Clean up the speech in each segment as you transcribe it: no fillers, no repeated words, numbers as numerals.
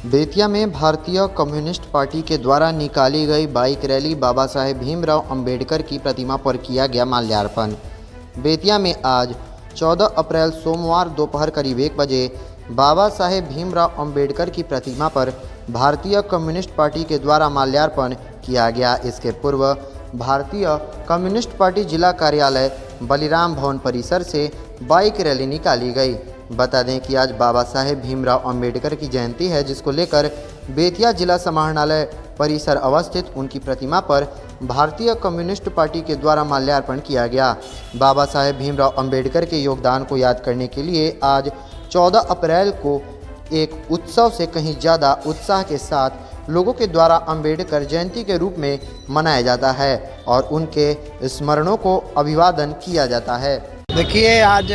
बेतिया में भारतीय communist party के द्वारा निकाली गई बाइक रैली बाबा साहेब भीमराव अंबेडकर की प्रतिमा पर किया गया माल्यार्पण। बेतिया में आज 14 अप्रैल सोमवार दोपहर करीब 1 बजे बाबा साहेब भीमराव अंबेडकर की प्रतिमा पर भारतीय कम्युनिस्ट पार्टी के द्वारा माल्यार्पण किया गया। इसके पूर्व भारतीय कम्युनिस्ट पार्टी जिला कार्यालय बलिराम भवन परिसर से बाइक रैली निकाली गई। बता दें कि आज बाबा साहेब भीमराव अंबेडकर की जयंती है, जिसको लेकर बेतिया जिला समाहरणालय परिसर अवस्थित उनकी प्रतिमा पर भारतीय कम्युनिस्ट पार्टी के द्वारा माल्यार्पण किया गया। बाबा साहेब भीमराव अंबेडकर के योगदान को याद करने के लिए आज 14 अप्रैल को एक उत्सव से कहीं ज़्यादा उत्साह के साथ लोगों के द्वारा अंबेडकर जयंती के रूप में मनाया जाता है और उनके स्मरणों को अभिवादन किया जाता है। देखिए, आज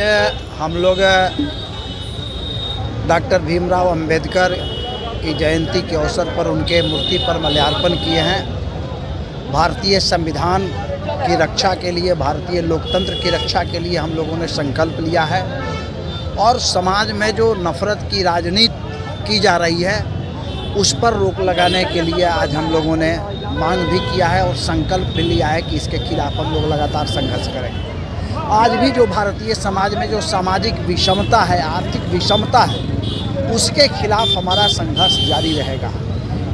हम लोग डॉक्टर भीमराव अंबेडकर की जयंती के अवसर पर उनके मूर्ति पर माल्यार्पण किए हैं। भारतीय संविधान की रक्षा के लिए, भारतीय लोकतंत्र की रक्षा के लिए हम लोगों ने संकल्प लिया है और समाज में जो नफरत की राजनीति की जा रही है उस पर रोक लगाने के लिए आज हम लोगों ने मांग भी किया है और संकल्प भी लिया है कि इसके खिलाफ हम लोग लगातार संघर्ष करेंगे। आज भी जो भारतीय समाज में जो सामाजिक विषमता है, आर्थिक विषमता है, उसके खिलाफ हमारा संघर्ष जारी रहेगा।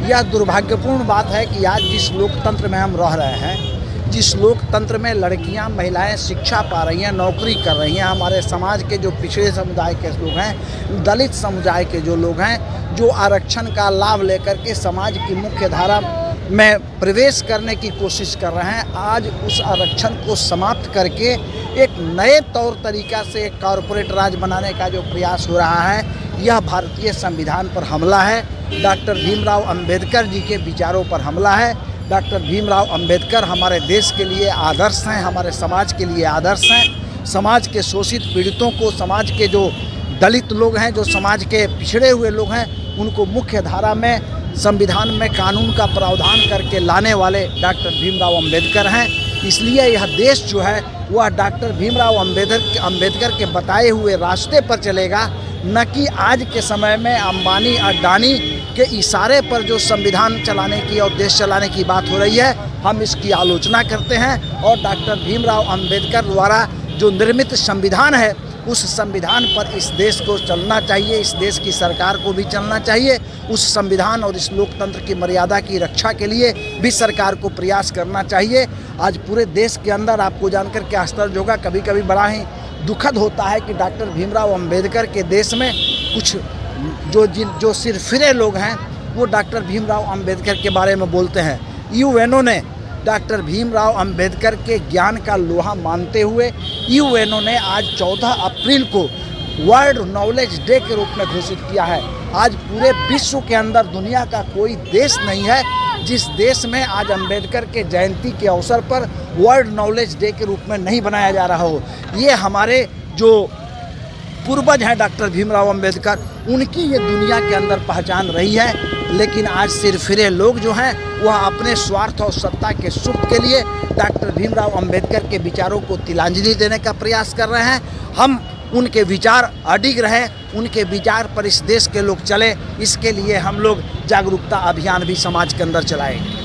यह दुर्भाग्यपूर्ण बात है कि आज जिस लोकतंत्र में हम रह रहे हैं, जिस लोकतंत्र में लड़कियां, महिलाएं शिक्षा पा रही हैं, नौकरी कर रही हैं, हमारे समाज के जो पिछड़े समुदाय के लोग हैं, दलित समुदाय के जो लोग हैं, जो आरक्षण का लाभ लेकर के समाज की मुख्य धारा में प्रवेश करने की कोशिश कर रहे हैं, आज उस आरक्षण को समाप्त करके एक नए तौर तरीका से एक कॉरपोरेट राज बनाने का जो प्रयास हो रहा है, यह भारतीय संविधान पर हमला है। डॉक्टर भीमराव अंबेडकर जी के विचारों पर हमला है। डॉक्टर भीमराव अंबेडकर हमारे देश के लिए आदर्श हैं, हमारे समाज के लिए आदर्श हैं। समाज के शोषित पीड़ितों को, समाज के जो दलित लोग हैं, जो समाज के पिछड़े हुए लोग हैं, उनको मुख्य धारा में संविधान में कानून का प्रावधान करके लाने वाले डॉक्टर भीमराव अंबेडकर हैं। इसलिए यह देश जो है वह डॉक्टर भीमराव अंबेडकर के बताए हुए रास्ते पर चलेगा, न कि आज के समय में अंबानी अडानी के इशारे पर जो संविधान चलाने की और देश चलाने की बात हो रही है। हम इसकी आलोचना करते हैं और डॉक्टर भीमराव अंबेडकर द्वारा जो निर्मित संविधान है उस संविधान पर इस देश को चलना चाहिए, इस देश की सरकार को भी चलना चाहिए। उस संविधान और इस लोकतंत्र की मर्यादा की रक्षा के लिए भी सरकार को प्रयास करना चाहिए। आज पूरे देश के अंदर आपको जानकर के आश्चर्य होगा, कभी कभी बड़ा ही दुखद होता है कि डॉक्टर भीमराव अंबेडकर के देश में कुछ जो सिरफिरे लोग हैं वो डॉक्टर भीमराव अंबेडकर के बारे में बोलते हैं। यूएनओ ने डॉक्टर भीमराव अंबेडकर के ज्ञान का लोहा मानते हुए यूएनओ ने आज 14 अप्रैल को वर्ल्ड नॉलेज डे के रूप में घोषित किया है। आज पूरे विश्व के अंदर दुनिया का कोई देश नहीं है जिस देश में आज अंबेडकर के जयंती के अवसर पर वर्ल्ड नॉलेज डे के रूप में नहीं बनाया जा रहा हो। ये हमारे जो पूर्वज हैं डॉक्टर भीमराव अंबेडकर, उनकी ये दुनिया के अंदर पहचान रही है। लेकिन आज सिरफिरे लोग जो हैं वह अपने स्वार्थ और सत्ता के सुख के लिए डॉक्टर भीमराव अंबेडकर के विचारों को तिलांजलि देने का प्रयास कर रहे हैं। हम उनके विचार अडिग रहें, उनके विचार पर इस देश के लोग चले, इसके लिए हम लोग जागरूकता अभियान भी समाज के अंदर चलाएंगे।